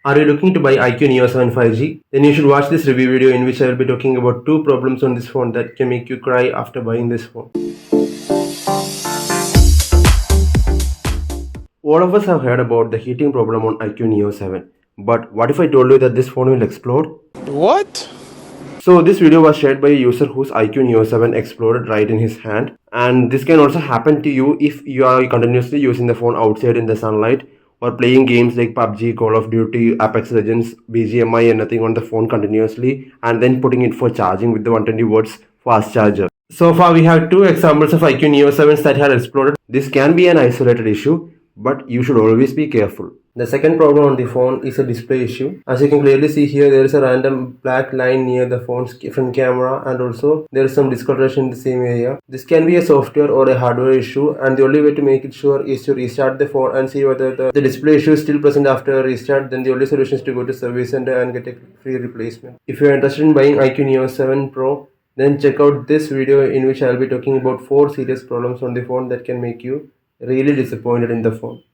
Are you looking to buy IQOO Neo 7 5G? Then you should watch this review video in which I will be talking about 2 problems on this phone that can make you cry after buying this phone. All of us have heard about the heating problem on IQOO Neo 7. But what if I told you that this phone will explode? What? So this video was shared by a user whose IQOO Neo 7 exploded right in his hand. And this can also happen to you if you are continuously using the phone outside in the sunlight or playing games like PUBG, Call of Duty, Apex Legends, BGMI and nothing on the phone continuously and then putting it for charging with the 120 watts fast charger. So far we have 2 examples of IQOO Neo 7s that have exploded. This can be an isolated issue, but you should always be careful. The second problem on the phone is a display issue. As you can clearly see here, there is a random black line near the phone's front camera and also there is some discoloration in the same area. This can be a software or a hardware issue and the only way to make it sure is to restart the phone and see whether the display issue is still present after a restart. Then the only solution is to go to service center and get a free replacement. If you are interested in buying IQOO Neo 7 Pro, then check out this video in which I will be talking about 4 serious problems on the phone that can make you really disappointed in the phone.